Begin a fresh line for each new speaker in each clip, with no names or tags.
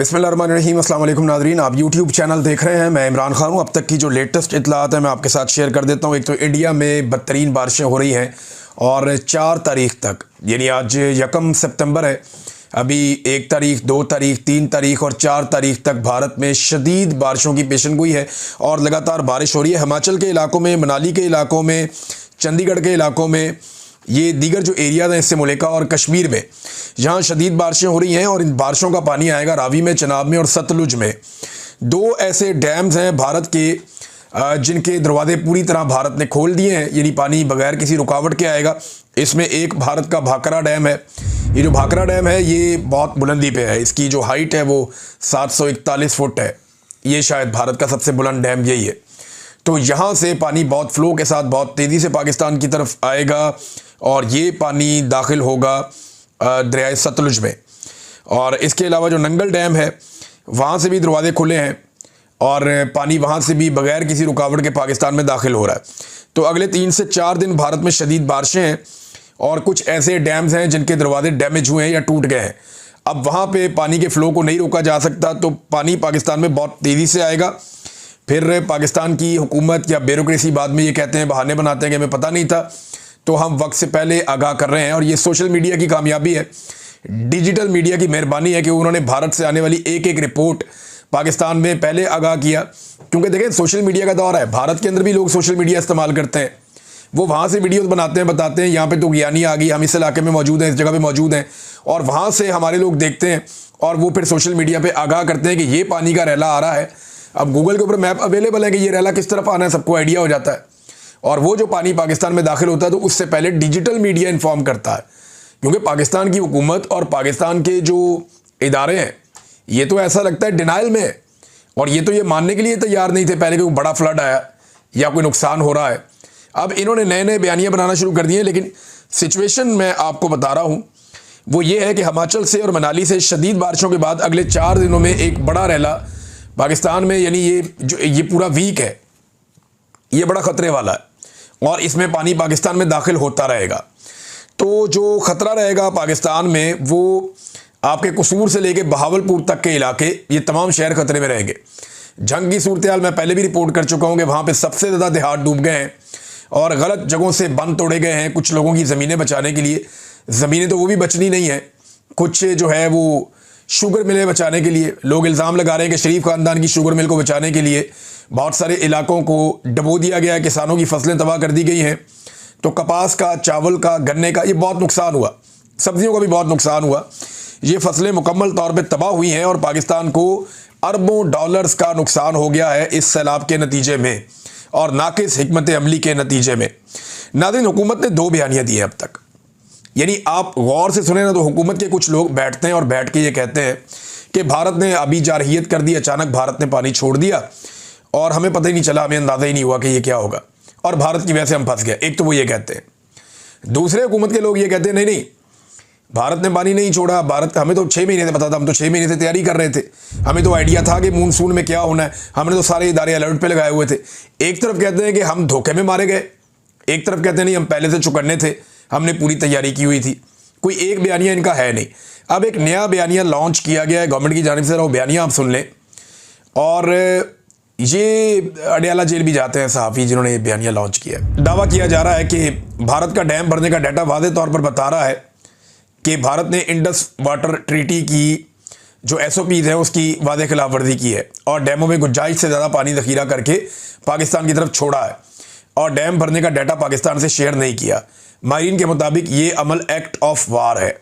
बिस्मिल्लाहिर्रहमानिर्रहीम, अस्सलाम वालेकुम नाज़रीन। आप यूट्यूब चैनल देख रहे हैं। मैं इमरान खान हूँ। अब तक की जो लेटेस्ट इत्तलात है मैं आपके साथ शेयर कर देता हूँ। एक तो इंडिया में बदतरीन बारिशें हो रही हैं और 4 तारीख तक, यानी आज 1 सितंबर है, अभी 1 तारीख, 2 तारीख, 3 तारीख और 4 तारीख तक भारत में शदीद बारिशों की पेशनगोई है और लगातार बारिश हो रही है। हिमाचल के इलाकों में, मनाली के इलाकों में, चंडीगढ़ के इलाकों में, ये दीगर जो एरियाज़ हैं इससे मुल्का और कश्मीर में, जहाँ शदीद बारिशें हो रही हैं और इन बारिशों का पानी आएगा रावी में, चनाब में और सतलुज में। 2 ऐसे डैम्स हैं भारत के जिनके दरवाजे पूरी तरह भारत ने खोल दिए हैं, यानी पानी बगैर किसी रुकावट के आएगा। इसमें एक भारत का भाखरा डैम है। ये जो भाखरा डैम है ये बहुत बुलंदी पे है, इसकी जो हाइट है वो 741 फुट है। ये शायद भारत का सबसे बुलंद डैम यही है। तो यहाँ से पानी बहुत फ़्लो के साथ बहुत तेज़ी से पाकिस्तान की तरफ आएगा और ये पानी दाखिल होगा दरियाए सतलुज में। और इसके अलावा जो नंगल डैम है वहाँ से भी दरवाजे खुले हैं और पानी वहाँ से भी बग़ैर किसी रुकावट के पाकिस्तान में दाखिल हो रहा है। तो अगले 3 से 4 दिन भारत में शदीद बारिशें हैं और कुछ ऐसे डैम्स हैं जिनके दरवाजे डैमेज हुए हैं या टूट गए हैं। अब वहाँ पे पानी के फ़्लो को नहीं रोका जा सकता, तो पानी पाकिस्तान में बहुत तेज़ी से आएगा। फिर पाकिस्तान की हुकूमत या ब्यूरोक्रेसी बाद में ये कहते हैं, बहाने बनाते हैं कि हमें पता नहीं था, तो हम वक्त से पहले आगाह कर रहे हैं। और ये सोशल मीडिया की कामयाबी है, डिजिटल मीडिया की मेहरबानी है कि उन्होंने भारत से आने वाली एक एक रिपोर्ट पाकिस्तान में पहले आगाह किया। क्योंकि देखें, सोशल मीडिया का दौर है, भारत के अंदर भी लोग सोशल मीडिया इस्तेमाल करते हैं। वो वहाँ से वीडियोज़ बनाते हैं, बताते हैं यहाँ पे तो ज्ञानी आ गई, हम इस इलाके में मौजूद हैं, इस जगह पे मौजूद हैं, और वहाँ से हमारे लोग देखते हैं और वो फिर सोशल मीडिया पे आगाह करते हैं कि ये पानी का रैला आ रहा है। अब गूगल के ऊपर मैप अवेलेबल है कि ये रैला किस तरफ आना है, सबको आइडिया हो जाता है। और वो जो पानी पाकिस्तान में दाखिल होता है तो उससे पहले डिजिटल मीडिया इन्फॉर्म करता है, क्योंकि पाकिस्तान की हुकूमत और पाकिस्तान के जो इदारे हैं ये तो ऐसा लगता है डिनाइल में है, और ये तो ये मानने के लिए तैयार नहीं थे पहले कि कोई बड़ा फ्लड आया या कोई नुकसान हो रहा है। अब इन्होंने नए नए बयानियाँ बनाना शुरू कर दिए हैं, लेकिन सिचुएशन मैं आपको बता रहा हूँ वो ये है कि हिमाचल से और मनाली से शदीद बारिशों के बाद अगले 4 दिनों में एक बड़ा रैला पाकिस्तान में, यानी ये पूरा वीक है, ये बड़ा ख़तरे वाला है और इसमें पानी पाकिस्तान में दाखिल होता रहेगा। तो जो ख़तरा रहेगा पाकिस्तान में वो आपके कसूर से लेके बहावलपुर तक के इलाके, ये तमाम शहर ख़तरे में रहेंगे। जंग की सूरत हाल मैं पहले भी रिपोर्ट कर चुका हूँ कि वहाँ पे सबसे ज़्यादा देहात डूब गए हैं और गलत जगहों से बंद तोड़े गए हैं कुछ लोगों की ज़मीनें बचाने के लिए। ज़मीनें तो वो भी बचनी नहीं है, कुछ जो है वो शुगर मिलें बचाने के लिए। लोग इल्ज़ाम लगा रहे हैं कि शरीफ ख़ानदान की शुगर मिल को बचाने के लिए बहुत सारे इलाकों को डबो दिया गया है, किसानों की फसलें तबाह कर दी गई हैं। तो कपास का, चावल का, गन्ने का ये बहुत नुकसान हुआ, सब्जियों का भी बहुत नुकसान हुआ। ये फसलें मुकम्मल तौर पे तबाह हुई हैं और पाकिस्तान को अरबों डॉलर्स का नुकसान हो गया है इस सैलाब के नतीजे में और नाकिस हिकमत अमली के नतीजे में। नाज़रीन, हुकूमत ने 2 बयानियाँ दी हैं अब तक, यानी आप गौर से सुने ना तो हुकूमत के कुछ लोग बैठते हैं और बैठ के ये कहते हैं कि भारत ने अभी जारहियत कर दी, अचानक भारत ने पानी छोड़ दिया और हमें पता ही नहीं चला, हमें अंदाज़ा ही नहीं हुआ कि ये क्या होगा और भारत की वजह से हम फंस गए। एक तो वो ये कहते हैं। दूसरे हुकूमत के लोग ये कहते हैं, नहीं नहीं, भारत ने पानी नहीं छोड़ा, भारत, हमें तो 6 महीने से पता था, हम तो 6 महीने से तैयारी कर रहे थे, हमें तो आइडिया था कि मानसून में क्या होना है, हमने तो सारे इदारे अलर्ट पे लगाए हुए थे। एक तरफ कहते हैं कि हम धोखे में मारे गए, एक तरफ कहते हैं नहीं, हम पहले से चुकन्ने थे, हमने पूरी तैयारी की हुई थी। कोई एक बयानिया इनका है नहीं। अब एक नया बयानिया लॉन्च किया गया है गवर्नमेंट की जानिब से, वो बयानिया आप सुन लें। और ये अडयाला जेल भी जाते हैं सहाफ़ी जिन्होंने ये बयानिया लॉन्च किया है। दावा किया जा रहा है कि भारत का डैम भरने का डाटा वाज़े तौर पर बता रहा है कि भारत ने इंडस वाटर ट्रीटी की जो SOPs है उसकी वाज़े खिलाफ वर्जी की है और डैमों में गुंजाइश से ज़्यादा पानी ज़ख़ीरा करके पाकिस्तान की तरफ छोड़ा है और डैम भरने का डाटा पाकिस्तान से शेयर नहीं किया। माहिरीन के मुताबिक ये अमल एक्ट ऑफ वार है।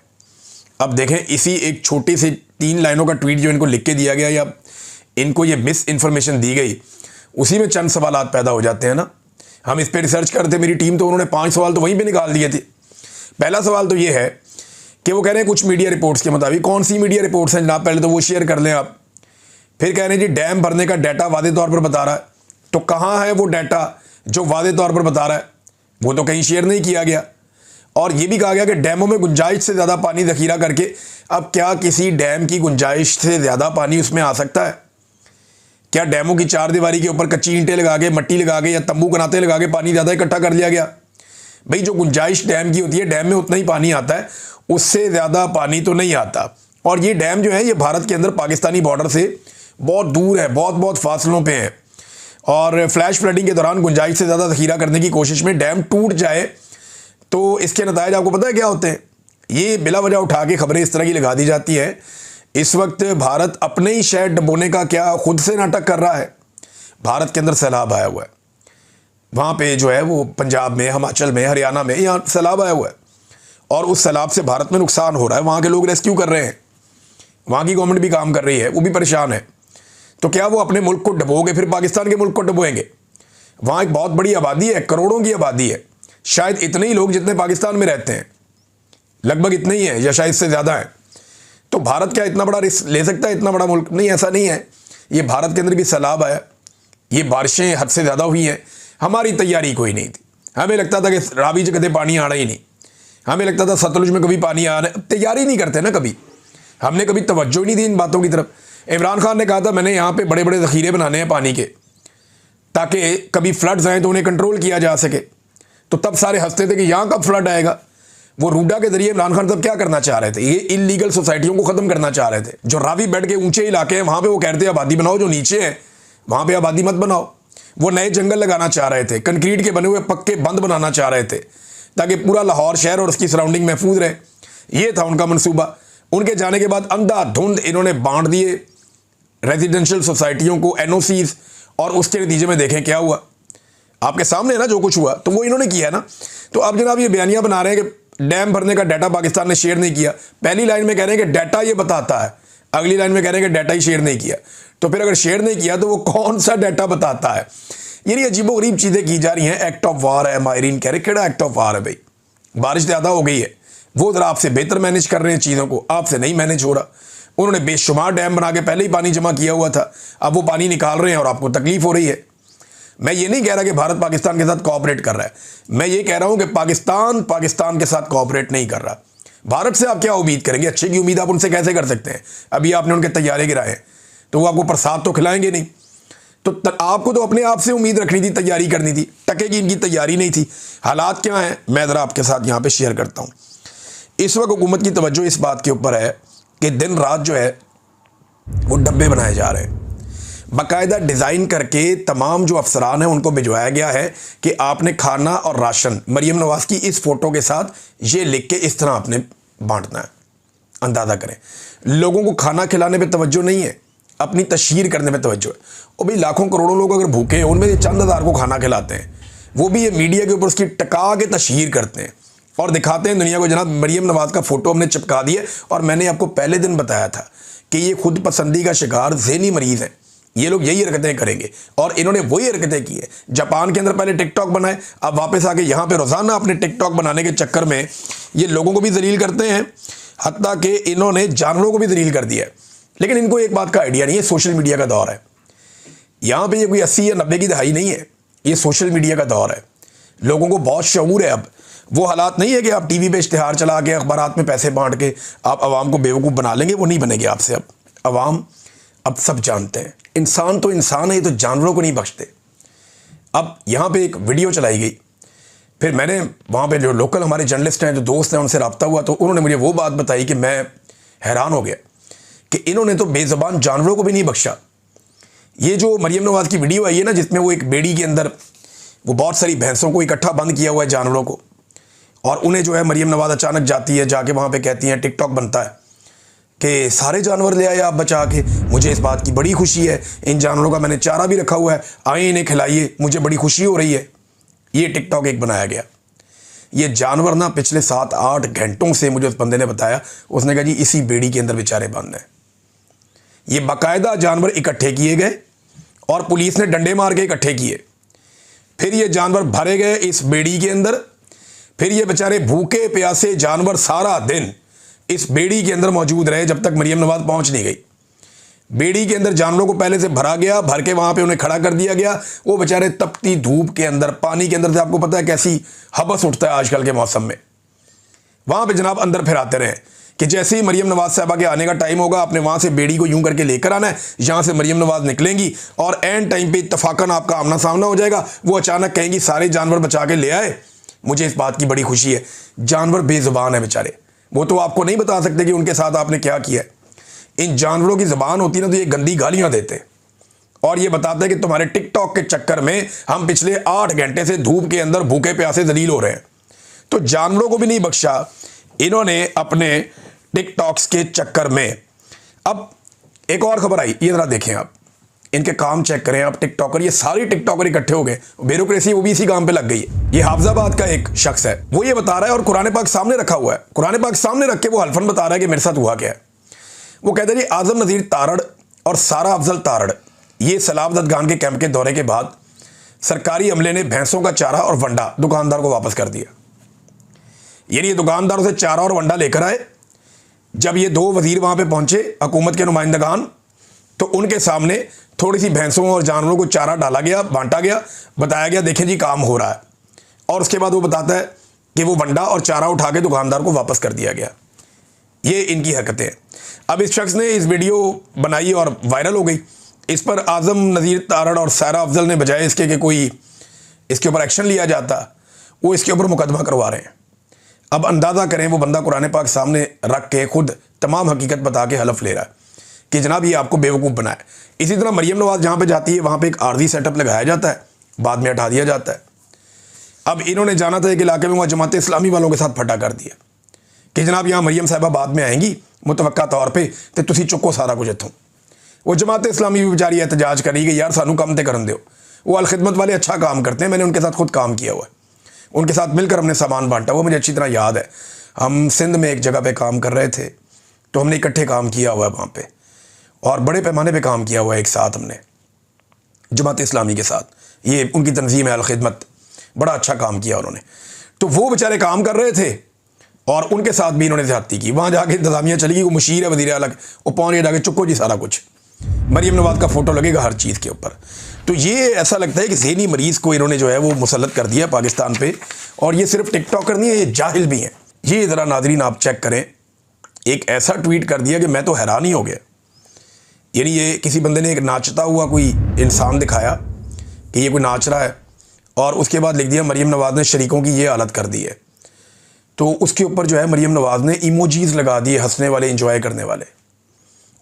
अब देखें, इसी एक छोटी सी 3 लाइनों का ट्वीट जो इनको लिख के दिया गया या इनको ये मिस इन्फॉर्मेशन दी गई, उसी में चंद सवालात पैदा हो जाते हैं ना। हम इस पर रिसर्च करते, मेरी टीम तो उन्होंने 5 सवाल तो वहीं पे निकाल दिए थे। पहला सवाल तो ये है कि वो कह रहे हैं कुछ मीडिया रिपोर्ट्स के मुताबिक, कौन सी मीडिया रिपोर्ट्स हैं जनाब, पहले तो वो शेयर कर लें आप। फिर कह रहे हैं जी डैम भरने का डाटा वाज़े तौर पर बता रहा है, तो कहाँ है वो डाटा जो वाज़े तौर पर बता रहा है? वो तो कहीं शेयर नहीं किया गया। और ये भी कहा गया कि डैमों में गुंजाइश से ज़्यादा पानी ज़ख़ीरा करके, अब क्या किसी डैम की गुंजाइश से ज़्यादा पानी उसमें आ सकता है? क्या डैमों की 4 दीवारी के ऊपर कच्ची ईंटें लगा के, मट्टी लगा के या तंबू कनाते लगा के पानी ज़्यादा इकट्ठा कर लिया गया? भाई, जो गुंजाइश डैम की होती है, डैम में उतना ही पानी आता है, उससे ज़्यादा पानी तो नहीं आता। और ये डैम जो है ये भारत के अंदर पाकिस्तानी बॉर्डर से बहुत दूर है, बहुत बहुत फासलों पे है। और फ्लैश फ्लडिंग के दौरान गुंजाइश से ज़्यादा ज़ख़ीरा करने की कोशिश में डैम टूट जाए तो इसके नतायज आपको पता है क्या होते हैं? ये बिला वजह उठा के खबरें इस तरह की लगा दी जाती है। इस वक्त भारत अपने ही शहर डुबोने का क्या खुद से नाटक कर रहा है। भारत के अंदर सैलाब आया हुआ है, वहाँ पे जो है वो पंजाब में, हिमाचल में, हरियाणा में यहाँ सैलाब आया हुआ है और उस सैलाब से भारत में नुकसान हो रहा है। वहाँ के लोग रेस्क्यू कर रहे हैं, वहाँ की गवर्नमेंट भी काम कर रही है, वो भी परेशान है। तो क्या वो अपने मुल्क को डुबोगे फिर पाकिस्तान के मुल्क को डुबोएंगे? वहाँ एक बहुत बड़ी आबादी है, करोड़ों की आबादी है, शायद इतने ही लोग जितने पाकिस्तान में रहते हैं, लगभग इतने ही है या शायद इससे ज़्यादा है। तो भारत क्या इतना बड़ा रिस्क ले सकता है? इतना बड़ा मुल्क नहीं, ऐसा नहीं है। ये भारत के अंदर भी सैलाब आया, ये बारिशें हद से ज़्यादा हुई हैं, हमारी तैयारी कोई नहीं थी। हमें लगता था कि रावी से कभी पानी आना ही नहीं, हमें लगता था सतलुज में कभी पानी आ रहा है। तैयारी नहीं करते ना, कभी हमने कभी तवज्जो नहीं दी इन बातों की तरफ। इमरान खान ने कहा था मैंने यहाँ पे बड़े बड़े ज़ख़ीरे बनाने हैं पानी के, ताकि कभी फ्लड्स आए तो उन्हें कंट्रोल किया जा सके। तो तब सारे हंसते थे कि यहाँ कब फ्लड आएगा। वो रूडा के जरिए इमरान खान तब क्या करना चाह रहे थे? ये इलीगल सोसाइटियों को ख़त्म करना चाह रहे थे। जो रावी बेड के ऊंचे इलाके हैं वहाँ पे वो कहते हैं आबादी बनाओ, जो नीचे है वहाँ पे आबादी मत बनाओ। वो नए जंगल लगाना चाह रहे थे, कंक्रीट के बने हुए पक्के बंद बनाना चाह रहे थे ताकि पूरा लाहौर शहर और उसकी सराउंडिंग महफूज रहे। ये था उनका मनसूबा। उनके जाने के बाद अंधाधुंध इन्होंने बांट दिए रेजिडेंशियल सोसाइटियों को एनओसीज, और उसके नतीजे में देखें क्या हुआ। आपके सामने ना जो कुछ हुआ तो वो इन्होंने किया है ना। तो अब जनाब ये बयानियां बना रहे हैं कि डैम भरने का डाटा पाकिस्तान ने शेयर नहीं किया। पहली लाइन में कह रहे हैं कि डाटा ये बताता है, अगली लाइन में कह रहे हैं कि डाटा ही शेयर नहीं किया। तो फिर अगर शेयर नहीं किया तो वो कौन सा डाटा बताता है? ये अजीबो गरीब चीज़ें की जा रही हैं। एक्ट ऑफ वार है, माहरीन कह रहे केड़ा एक्ट ऑफ वार है भाई? बारिश ज़्यादा हो गई है, वो ज़रा आपसे बेहतर मैनेज कर रहे हैं चीज़ों को, आपसे नहीं मैनेज हो रहा। उन्होंने बेशुमार डैम बना के पहले ही पानी जमा किया हुआ था, अब वो पानी निकाल रहे हैं और आपको तकलीफ हो रही है। मैं ये नहीं कह रहा कि भारत पाकिस्तान के साथ कोऑपरेट कर रहा है, मैं ये कह रहा हूं कि पाकिस्तान के साथ कोऑपरेट नहीं कर रहा। भारत से आप क्या उम्मीद करेंगे? अच्छे की उम्मीद आप उनसे कैसे कर सकते हैं? अभी आपने उनके तैयारे गिराए तो वो आपको प्रसाद तो खिलाएंगे नहीं। तो आपको तो अपने आप से उम्मीद रखनी थी, तैयारी करनी थी। टके की इनकी तैयारी नहीं थी। हालात क्या हैं मैं ज़रा आपके साथ यहाँ पर शेयर करता हूँ। इस वक्त हुकूमत की तवज्जो इस बात के ऊपर है कि दिन रात जो है वो डब्बे बनाए जा रहे हैं, बाकायदा डिज़ाइन करके तमाम जो अफसरान हैं उनको भिजवाया गया है कि आपने खाना और राशन मरीम नवाज़ की इस फ़ोटो के साथ ये लिख के इस तरह आपने बांटना है। अंदाज़ा करें, लोगों को खाना खिलाने पे तवज्जो नहीं है, अपनी तशहीर करने पे तवज्जो है। और भाई लाखों करोड़ों लोग अगर भूखे हैं, उनमें से चंद हज़ार को खाना खिलाते हैं, वो भी ये मीडिया के ऊपर उसकी टका के तशहीर करते हैं और दिखाते हैं दुनिया को जनाब मरीम नवाज़ का फ़ोटो हमने चिपका दिया। और मैंने आपको पहले दिन बताया था कि ये खुद पसंदी का शिकार ज़हनी मरीज़ हैं, ये लोग यही हरकतें करेंगे और इन्होंने वही हरकतें की है। जापान के अंदर पहले टिकटॉक बनाए, अब वापस आके यहाँ पे रोज़ाना अपने टिकटॉक बनाने के चक्कर में ये लोगों को भी जलील करते हैं, हत्ता कि इन्होंने जानवरों को भी जलील कर दिया है। लेकिन इनको एक बात का आइडिया नहीं है, सोशल मीडिया का दौर है। यहाँ पर ये कोई 80 या 90 की दहाई नहीं है, ये सोशल मीडिया का दौर है। लोगों को बहुत शऊर है। अब वो हालात नहीं है कि आप टीवी पे इश्तिहार चला के अखबारात में पैसे बांट के आप आवाम को बेवकूफ़ बना लेंगे, वो नहीं बनेंगे आपसे। अब आवाम अब सब जानते हैं, इंसान तो इंसान है, ये तो जानवरों को नहीं बख्शते। अब यहाँ पे एक वीडियो चलाई गई, फिर मैंने वहाँ पे जो लोकल हमारे जर्नलिस्ट हैं, जो दोस्त हैं, उनसे रब्ता हुआ तो उन्होंने मुझे वो बात बताई कि मैं हैरान हो गया कि इन्होंने तो बेज़बान जानवरों को भी नहीं बख्शा। ये जो मरीम नवाज़ की वीडियो आई है ना, जिसमें वो एक बेड़ी के अंदर वो बहुत सारी भैंसों को इकट्ठा बंद किया हुआ है, जानवरों को, और उन्हें जो है मरीम नवाज़ अचानक जाती है, जाके वहाँ पे कहती हैं, टिकटॉक बनता है कि सारे जानवर ले आए आप बचा के, मुझे इस बात की बड़ी खुशी है, इन जानवरों का मैंने चारा भी रखा हुआ है, आए इन्हें खिलाइए, मुझे बड़ी खुशी हो रही है। ये टिकटॉक एक बनाया गया। ये जानवर ना पिछले 7-8 घंटों से, मुझे उस बंदे ने बताया, उसने कहा जी इसी बेड़ी के अंदर बेचारे बंद हैं। ये बाकायदा जानवर इकट्ठे किए गए और पुलिस ने डंडे मार के इकट्ठे किए, फिर ये जानवर भरे गए इस बेड़ी के अंदर, फिर ये बेचारे भूखे प्यासे जानवर सारा दिन इस बेड़ी के अंदर मौजूद रहे जब तक मरीम नवाज़ पहुंच नहीं गई। बेड़ी के अंदर जानवरों को पहले से भरा गया, भर के वहां पे उन्हें खड़ा कर दिया गया। वो बेचारे तपती धूप के अंदर, पानी के अंदर से, आपको पता है कैसी हबस उठता है आजकल के मौसम में, वहां पे जनाब अंदर फिर आते रहे कि जैसे ही मरीम नवाज़ साहबा के आने का टाइम होगा, आपने वहां से बेड़ी को यूं करके लेकर आना है, यहां से मरीम नवाज़ निकलेंगी और एंड टाइम पे इत्तफाकन आपका आमना सामना हो जाएगा। वो अचानक कहेंगी सारे जानवर बचा के ले आए, मुझे इस बात की बड़ी खुशी है। जानवर बेजुबान है बेचारे, वो तो आपको नहीं बता सकते कि उनके साथ आपने क्या किया है। इन जानवरों की ज़बान होती है ना, तो ये गंदी गालियां देते और ये बताते हैं कि तुम्हारे टिकटॉक के चक्कर में हम पिछले 8 घंटे से धूप के अंदर भूखे प्यासे जलील हो रहे हैं। तो जानवरों को भी नहीं बख्शा इन्होंने अपने टिकटॉक्स के चक्कर में। अब एक और खबर आई, ये जरा देखें आप, इनके काम चेक करें आप। टिकटॉकर, ये सारी टिकटॉकर इकट्ठे हो गए, ब्यूरोक्रेसी वो भी इसी काम पे लग गई है। ये हाफिजाबाद का एक शख्स है, वो ये बता रहा है और कुरान पाक सामने रखा हुआ है। कुरान पाक सामने रख के वो हल्फन बता रहा है कि मेरे साथ हुआ क्या है। वो कहते हैं जी, आजम नज़ीर तारड़ और सारा अफजल तारड़ ये सलाबत खान के कैंप के दौरे के बाद सरकारी अमले ने भैंसों का चारा और वंडा दुकानदार को वापस कर दिया। यानी ये दुकानदारों से चारा और वंडा लेकर आए। जब ये 2 वजीर वहां पे पहुंचे, हुकूमत के नुमाइंदगान, तो उनके सामने थोड़ी सी भैंसों और जानवरों को चारा डाला गया, बांटा गया, बताया गया देखें जी काम हो रहा है। और उसके बाद वो बताता है कि वो वंडा और चारा उठा के दुकानदार को वापस कर दिया गया। ये इनकी हरकतें। अब इस शख्स ने इस वीडियो बनाई और वायरल हो गई। इस पर आजम नज़ीर तारड़ और सारा अफजल ने बजाय इसके कि कोई इसके ऊपर एक्शन लिया जाता, वो इसके ऊपर मुकदमा करवा रहे हैं। अब अंदाज़ा करें, वो बंदा कुरान पाक सामने रख के खुद तमाम हकीकत बता के हलफ ले रहा है कि जनाब ये आपको बेवकूफ़ बनाए। इसी तरह मरियम नवाज जहाँ पे जाती है वहाँ पे एक आर्जी सेटअप लगाया जाता है, बाद में हटा दिया जाता है। अब इन्होंने जाना था एक इलाके में, वहाँ जमात इस्लामी वालों के साथ फटा कर दिया कि जनाब यहाँ मरियम साहिबा बाद में आएंगी मुतवक्का तौर पर, तो तुसी चुको सारा कुछ इतों। वो जमात इस्लामी भी बेचारी एहतजाज करी कि यार सानू कम ते करन दो। वो अलखिदमत वाले अच्छा काम करते हैं, मैंने उनके साथ खुद काम किया हुआ है, उनके साथ मिलकर हमने सामान बांटा, वो मुझे अच्छी तरह याद है। हम सिंध में एक जगह पे काम कर रहे थे, तो हमने इकट्ठे काम किया हुआ है वहाँ पे, और बड़े पैमाने पे काम किया हुआ है एक साथ हमने जमात इस्लामी के साथ। ये उनकी तंजीम है अलखिदमत, बड़ा अच्छा काम किया उन्होंने। तो वो बेचारे काम कर रहे थे और उनके साथ भी इन्होंने ज़्यादती की। वहाँ जाके इंतजामिया चली गई, वो मुशीर है वज़ीर आला, वो पहुँच गए जाके चुक्को जी सारा कुछ, मरियम नवाज का फ़ोटो लगेगा हर चीज़ के ऊपर। तो ये ऐसा लगता है कि ज़हनी मरीज़ को इन्होंने जो है वो मुसल्लत कर दिया पाकिस्तान पे। और ये सिर्फ टिकटॉकर नहीं है, ये जाहिल भी हैं। ये ज़रा नादरीन आप चेक करें, एक ऐसा ट्वीट कर दिया कि मैं तो हैरान ही हो गया। यानी ये किसी बंदे ने एक नाचता हुआ कोई इंसान दिखाया कि ये कोई नाच रहा है, और उसके बाद लिख दिया मरियम नवाज ने शरीकों की ये हालत कर दी है। तो उसके ऊपर जो है मरियम नवाज ने इमोजीज़ लगा दिए हंसने वाले, इंजॉय करने वाले।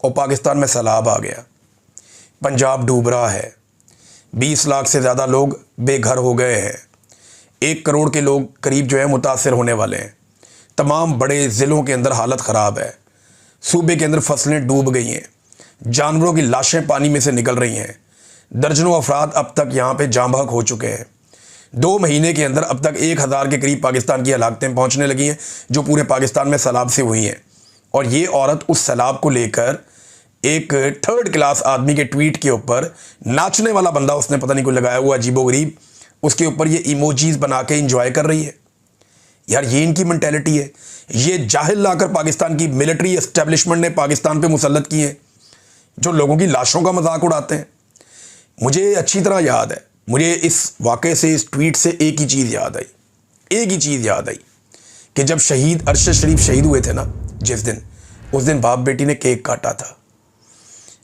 और पाकिस्तान में सैलाब आ गया, पंजाब डूब रहा है, 20 लाख से ज़्यादा लोग बेघर हो गए हैं, 1 करोड़ के लोग करीब जो है मुतासर होने वाले हैं। तमाम बड़े ज़िलों के अंदर हालत ख़राब है, सूबे के अंदर फसलें डूब गई हैं, जानवरों की लाशें पानी में से निकल रही हैं, दर्जनों अफराद अब तक यहाँ पे जाँ बहक हो चुके हैं। 2 महीने के अंदर अब तक 1000 के करीब पाकिस्तान की हलाकतें पहुँचने लगी हैं, जो पूरे पाकिस्तान में सैलाब से हुई हैं। और ये औरत उस सैलाब को लेकर एक 3rd क्लास आदमी के ट्वीट के ऊपर, नाचने वाला बंदा उसने पता नहीं कोई लगाया हुआ अजीबोगरीब, उसके ऊपर ये इमोजीज बना के इंजॉय कर रही है। यार ये इनकी मेंटेलिटी है। ये जाहिल लाकर पाकिस्तान की मिलिट्री एस्टेब्लिशमेंट ने पाकिस्तान पे मुसल्लत किए हैं, जो लोगों की लाशों का मजाक उड़ाते हैं। मुझे अच्छी तरह याद है, मुझे इस वाक़े से, इस ट्वीट से एक ही चीज़ याद आई, एक ही चीज़ याद आई कि जब शहीद अरशद शरीफ शहीद हुए थे ना, जिस दिन, उस दिन बाप बेटी ने केक काटा था।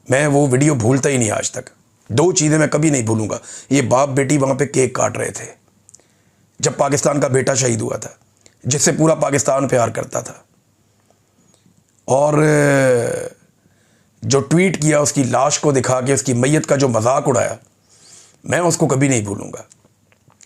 मैं वो वीडियो भूलता ही नहीं आज तक। 2 चीज़ें मैं कभी नहीं भूलूंगा। ये बाप बेटी वहाँ पे केक काट रहे थे जब पाकिस्तान का बेटा शहीद हुआ था, जिससे पूरा पाकिस्तान प्यार करता था, और जो ट्वीट किया उसकी लाश को दिखा के उसकी मैयत का जो मजाक उड़ाया, मैं उसको कभी नहीं भूलूंगा,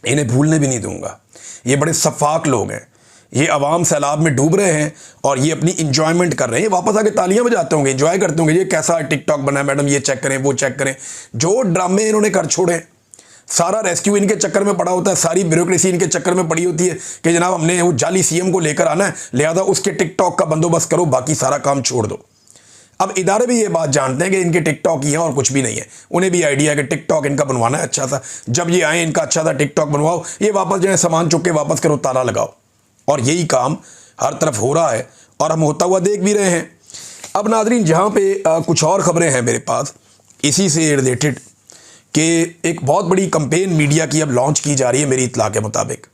इन्हें भूलने भी नहीं दूंगा। ये बड़े सफाक लोग हैं। ये अवाम सैलाब में डूब रहे हैं और ये अपनी इंजॉयमेंट कर रहे हैं। वापस आके तालियां बजाते होंगे, एंजॉय करते होंगे, ये कैसा टिकटॉक बना है मैडम, ये चेक करें, वो चेक करें। जो ड्रामे इन्होंने कर छोड़े, सारा रेस्क्यू इनके चक्कर में पड़ा होता है, सारी ब्यूरोक्रेसी इनके चक्कर में पड़ी होती है कि जनाब हमने वो जाली सीएम को लेकर आना है, लिहाजा उसके टिकटॉक का बंदोबस्त करो, बाकी सारा काम छोड़ दो। अब इदारे भी ये बात जानते हैं कि इनके टिकटॉक ही है और कुछ भी नहीं है। उन्हें भी आइडिया है कि टिकटॉक इनका बनवाना है अच्छा सा, जब ये आए इनका अच्छा सा टिकटॉक बनवाओ, ये वापस जो है सामान चुक के वापस करो, ताला लगाओ। और यही काम हर तरफ हो रहा है और हम होता हुआ देख भी रहे हैं। अब नादरीन, जहाँ पे कुछ और ख़बरें हैं मेरे पास इसी से रिलेटेड, कि एक बहुत बड़ी कंपेन मीडिया की अब लॉन्च की जा रही है। मेरी इत्तला के मुताबिक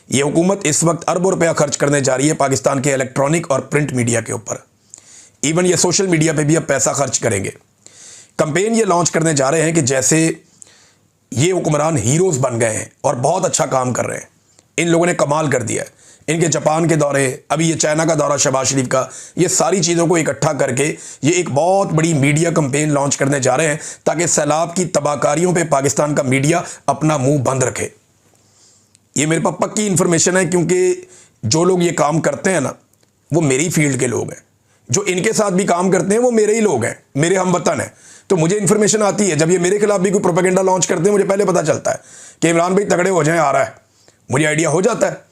ये हुकूमत इस वक्त अरबों रुपया खर्च करने जा रही है पाकिस्तान के इलेक्ट्रॉनिक और प्रिंट मीडिया के ऊपर। इवन ये सोशल मीडिया पे भी अब पैसा खर्च करेंगे। कंपेन ये लॉन्च करने जा रहे हैं कि जैसे ये हुक्मरान हीरोज़ बन गए हैं और बहुत अच्छा काम कर रहे हैं, इन लोगों ने कमाल कर दिया है, इनके जापान के दौरे, अभी ये चाइना का दौरा शहबाज शरीफ का, ये सारी चीज़ों को इकट्ठा करके ये एक बहुत बड़ी मीडिया कैंपेन लॉन्च करने जा रहे हैं ताकि सैलाब की तबाहकारियों पे पाकिस्तान का मीडिया अपना मुंह बंद रखे। ये मेरे पास पक्की इन्फॉर्मेशन है, क्योंकि जो लोग ये काम करते हैं ना वो मेरी फील्ड के लोग हैं, जो इनके साथ भी काम करते हैं वो मेरे ही लोग हैं, मेरे हमवतन हैं। तो मुझे इन्फॉर्मेशन आती है, जब ये मेरे खिलाफ भी कोई प्रोपेगेंडा लॉन्च करते हैं मुझे पहले पता चलता है कि इमरान भाई तगड़े हो जाएं, आ रहा है, मुझे आइडिया हो जाता है।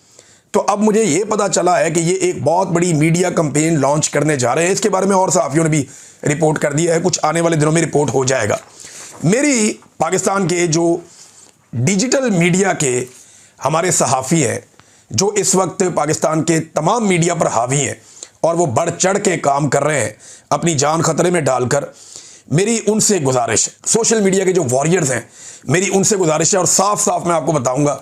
तो अब मुझे ये पता चला है कि ये एक बहुत बड़ी मीडिया कैंपेन लॉन्च करने जा रहे हैं। इसके बारे में और सहाफ़ियों ने भी रिपोर्ट कर दिया है, कुछ आने वाले दिनों में रिपोर्ट हो जाएगा। मेरी पाकिस्तान के जो डिजिटल मीडिया के हमारे सहाफ़ी हैं, जो इस वक्त पाकिस्तान के तमाम मीडिया पर हावी हैं और वो बढ़ चढ़ के काम कर रहे हैं अपनी जान खतरे में डालकर, मेरी उनसे गुजारिश है, सोशल मीडिया के जो वॉरियर्स हैं, मेरी उनसे गुजारिश है और साफ साफ मैं आपको बताऊंगा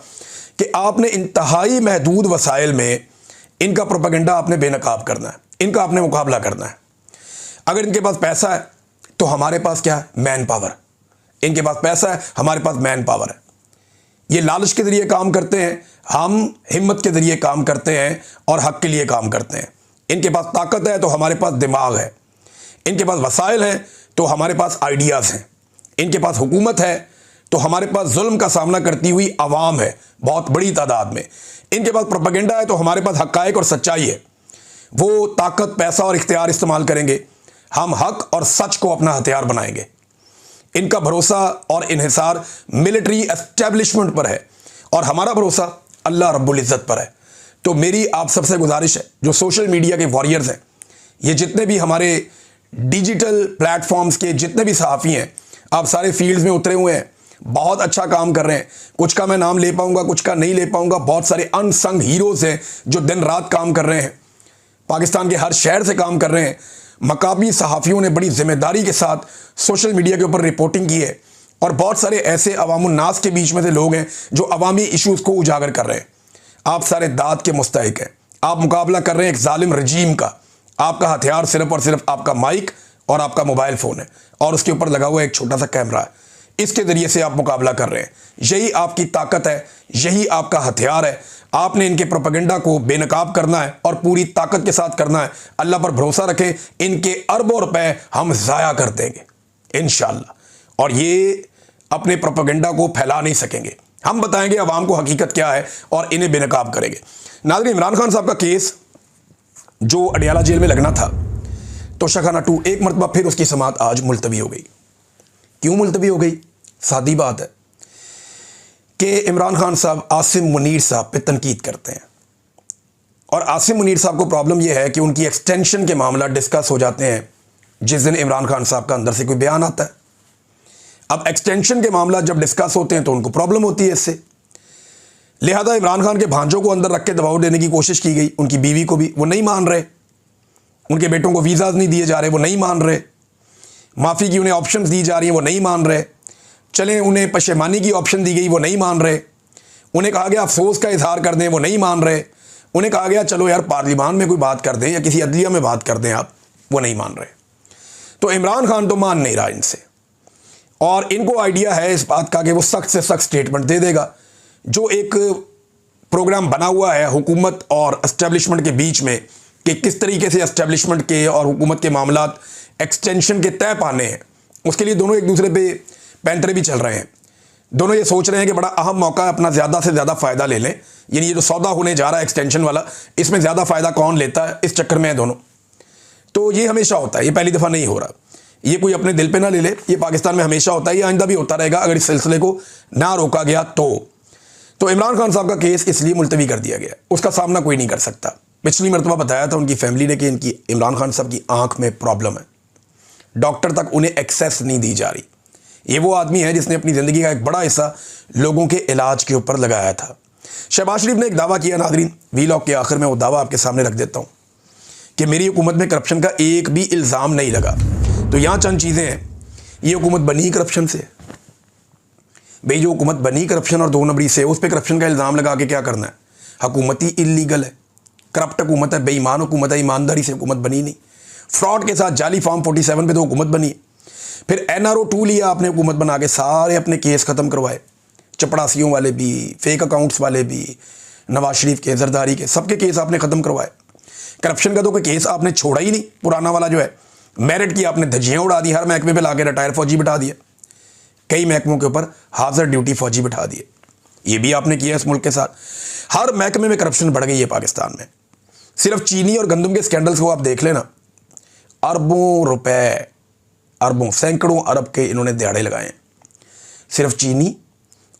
कि आपने इंतहाई महदूद वसाइल में इनका प्रोपेगेंडा आपने बेनकाब करना है, इनका आपने मुकाबला करना है। अगर इनके पास पैसा है तो हमारे पास क्या है? Man power. इनके पास पैसा है, हमारे पास मैन पावर है। ये लालच के जरिए काम करते हैं, हम हिम्मत के जरिए काम करते हैं और हक के लिए काम करते हैं। इनके पास ताकत है तो हमारे पास दिमाग है, इनके पास वसाइल हैं तो हमारे पास आइडियाज़ हैं, इनके पास हुकूमत है तो हमारे पास जुल्म का सामना करती हुई आवाम है बहुत बड़ी तादाद में, इनके पास प्रोपेगेंडा है तो हमारे पास हक़ाइक़ और सच्चाई है। वो ताकत, पैसा और इख्तियार इस्तेमाल करेंगे, हम हक और सच को अपना हथियार बनाएंगे। इनका भरोसा और इन्हिसार मिलिट्री एस्टेब्लिशमेंट पर है और हमारा भरोसा अल्लाह रब्बुल इज़्ज़त पर है। तो मेरी आप सबसे गुजारिश है, जो सोशल मीडिया के वॉरियर्स हैं, ये जितने भी हमारे डिजिटल प्लेटफॉर्म्स के जितने भी सहाफ़ी हैं, आप सारे फील्ड्स में उतरे हुए हैं, बहुत अच्छा काम कर रहे हैं। कुछ का मैं नाम ले पाऊंगा, कुछ का नहीं ले पाऊंगा। बहुत सारे अनसंग हीरोज़ हैं जो दिन रात काम कर रहे हैं, पाकिस्तान के हर शहर से काम कर रहे हैं। मकामी सहाफ़ियों ने बड़ी जिम्मेदारी के साथ सोशल मीडिया के ऊपर रिपोर्टिंग की है और बहुत सारे ऐसे अवामुन्नास के बीच में से लोग हैं जो अवामी इशूज़ को उजागर कर रहे हैं। आप सारे दाद के मुस्तहिक हैं, आप मुकाबला कर रहे हैं एक जालिम रजीम का। आपका हथियार सिर्फ और सिर्फ आपका माइक और आपका मोबाइल फ़ोन है और उसके ऊपर लगा हुआ एक छोटा सा कैमरा है। इसके ज़रिए से आप मुकाबला कर रहे हैं। यही आपकी ताकत है, यही आपका हथियार है। आपने इनके प्रोपेगेंडा को बेनकाब करना है और पूरी ताकत के साथ करना है। अल्लाह पर भरोसा रखें, इनके अरबों रुपए हम ज़ाया कर देंगे इंशाअल्लाह, और ये अपने प्रोपेगेंडा को फैला नहीं सकेंगे। हम बताएंगे अवाम को हकीकत क्या है और इन्हें बेनकाब करेंगे। नाज़रीन, इमरान खान साहब का केस जो अडियाला जेल में लगना था, तोशाखाना 2, एक मरतबा फिर उसकी समाअत आज मुलतवी हो गई। क्यों मुलतवी हो गई? सादी बात है कि इमरान खान साहब आसिम मुनीर साहब पे तनकीद करते हैं और आसिम मुनीर साहब को प्रॉब्लम यह है कि उनकी एक्सटेंशन के मामला डिस्कस हो जाते हैं जिस दिन इमरान खान साहब का अंदर से कोई बयान आता है। अब एक्सटेंशन के मामला जब डिस्कस होते हैं तो उनको प्रॉब्लम होती है इससे, लिहाजा इमरान खान के भांजों को अंदर रख के दबाव देने की कोशिश की गई, उनकी बीवी को भी, वो नहीं मान रहे। उनके बेटों को वीज़ाज़ नहीं दिए जा रहे, वो नहीं मान रहे। माफ़ी की उन्हें ऑप्शंस दी जा रही हैं, वो नहीं मान रहे। चलें, उन्हें पशेमानी की ऑप्शन दी गई, वो नहीं मान रहे। उन्हें कहा गया अफसोस का इजहार कर दें, वो नहीं मान रहे। उन्हें कहा गया चलो यार पार्लियामान में कोई बात कर दें या किसी अदलिया में बात कर दें आप, वो नहीं मान रहे। तो इमरान खान तो मान नहीं रहा इनसे और इनको आइडिया है इस बात का कि वो सख्त से सख्त स्टेटमेंट दे देगा। जो एक प्रोग्राम बना हुआ है हुकूमत और एस्टेब्लिशमेंट के बीच में कि किस तरीके से एस्टेब्लिशमेंट के और हुकूमत के मामलात एक्सटेंशन के तय पाने हैं, उसके लिए दोनों एक दूसरे पे पैंतरे भी चल रहे हैं। दोनों ये सोच रहे हैं कि बड़ा अहम मौका है, अपना ज़्यादा से ज़्यादा फ़ायदा ले लें। यानी ये जो सौदा होने जा रहा है एक्सटेंशन वाला, इसमें ज़्यादा फ़ायदा कौन लेता है, इस चक्कर में है दोनों। तो ये हमेशा होता है, ये पहली दफ़ा नहीं हो रहा। ये कोई अपने दिल पे ना ले ले, ये पाकिस्तान में हमेशा होता है, ये आइंदा भी होता रहेगा अगर इस सिलसिले को ना रोका गया तो इमरान खान साहब का केस इसलिए मुलतवी कर दिया गया, उसका सामना कोई नहीं कर सकता। पिछली मरतबा बताया था उनकी फैमिली ने कि इनकी इमरान खान साहब की आंख में प्रॉब्लम है, डॉक्टर तक उन्हें एक्सेस नहीं दी जा रही। ये वो आदमी है जिसने अपनी ज़िंदगी का एक बड़ा हिस्सा लोगों के इलाज के ऊपर लगाया था। शहबाज शरीफ ने एक दावा किया, नाज़रीन वीलॉग के आखिर में वो दावा आपके सामने रख देता हूँ कि मेरी हुकूमत में करप्शन का एक भी इल्ज़ाम नहीं लगा। तो यहाँ चंद चीज़ें हैं, ये हुकूमत बनी करप्शन से। भाई जो हुकूमत बनी करप्शन और 2 नंबरी से, उस पर करप्शन का इल्ज़ाम लगा के क्या करना है? हुकूमत ही इलीगल है, करप्ट हुकूमत है, बेईमान हुकूमत है, ईमानदारी से हुकूमत बनी नहीं। फ्रॉड के साथ जाली फॉर्म 47 पे तो हुकूमत बनी। फिर NRO 2 लिया आपने हुकूमत बना के, सारे अपने केस ख़त्म करवाए, चपड़ासियों वाले भी, फेक अकाउंट्स वाले भी, नवाज शरीफ के, जरदारी के, सबके केस आपने ख़त्म करवाए। करप्शन का तो कोई केस आपने छोड़ा ही नहीं। पुराना वाला जो है मेरिट की आपने धज्जियाँ उड़ा दी, हर महकमे पे लाके रिटायर फौजी बिठा दिए, कई महकमों के ऊपर हाजिर ड्यूटी फौजी बिठा दिए। ये भी आपने किया इस मुल्क के साथ। हर महकमे में करप्शन बढ़ गई है पाकिस्तान में। सिर्फ चीनी और गंदम के स्कैंडल्स को आप देख लेना, अरबों रुपए, अरबों, सैकड़ों अरब के इन्होंने दिहाड़े लगाए हैं सिर्फ चीनी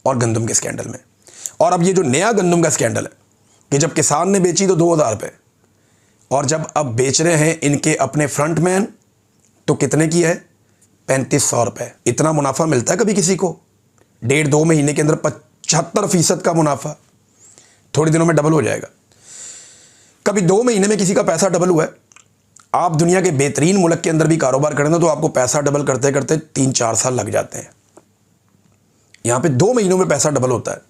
और गंदम के स्कैंडल में। और अब ये जो नया गंदम का स्कैंडल है कि जब किसान ने बेची तो 2000 रुपये, और जब अब बेच रहे हैं इनके अपने फ्रंटमैन तो कितने की है? 3500 रुपये। इतना मुनाफा मिलता है कभी किसी को? 1.5-2 महीने के अंदर 75% का मुनाफा थोड़े दिनों में डबल हो जाएगा। कभी 2 महीने में किसी का पैसा डबल हुआ है? आप दुनिया के बेहतरीन मुल्क के अंदर भी कारोबार करें ना तो आपको पैसा डबल करते करते 3-4 साल लग जाते हैं। यहाँ पे 2 महीनों में पैसा डबल होता है।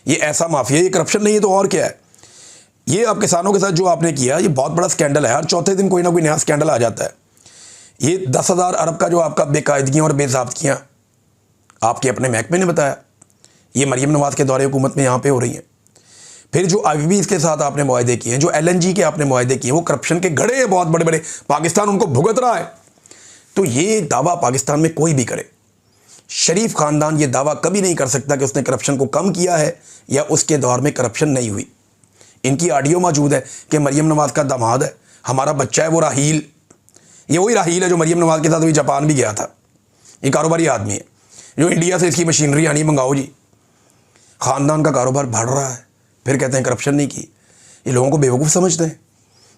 ये ऐसा माफिया, ये करप्शन नहीं है तो और क्या है? ये आप किसानों के साथ जो आपने किया, ये बहुत बड़ा स्कैंडल है। हर चौथे दिन कोई ना कोई नया स्कैंडल आ जाता है। ये 10,000 अरब का जो आपका बेकायदगियाँ और बेज़ाब्तियाँ आपके अपने महकमे ने बताया, ये मरीम नवाज के दौरे हुकूमत में यहाँ पे हो रही हैं। फिर जो IBB के साथ आपने मुआहदे किए हैं, जो LNG के आपने मुआहदे किए, वो करप्शन के घड़े हैं बहुत बड़े बड़े, पाकिस्तान उनको भुगत रहा है। तो ये दावा पाकिस्तान में कोई भी करे, शरीफ खानदान ये दावा कभी नहीं कर सकता कि उसने करप्शन को कम किया है या उसके दौर में करप्शन नहीं हुई। इनकी ऑडियो मौजूद है कि मरीम नवाज का दामाद है, हमारा बच्चा है वो राहील, ये वही राहील है जो मरीम नवाज के साथ अभी जापान भी गया था। ये कारोबारी आदमी है जो इंडिया से इसकी मशीनरी आनी मंगाओ जी। ख़ानदान का कारोबार बढ़ रहा है, फिर कहते हैं करप्शन नहीं की। ये लोगों को बेवकूफ़ समझते हैं।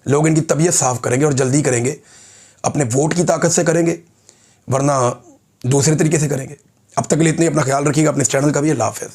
लोग इनकी तबीयत साफ़ करेंगे और जल्दी करेंगे, अपने वोट की ताकत से करेंगे, वरना दूसरे तरीके से करेंगे। अब तक के लिए इतने, अपना ख्याल रखिएगा, अपने इस चैनल का भी। अल्लाह हाफ़िज़।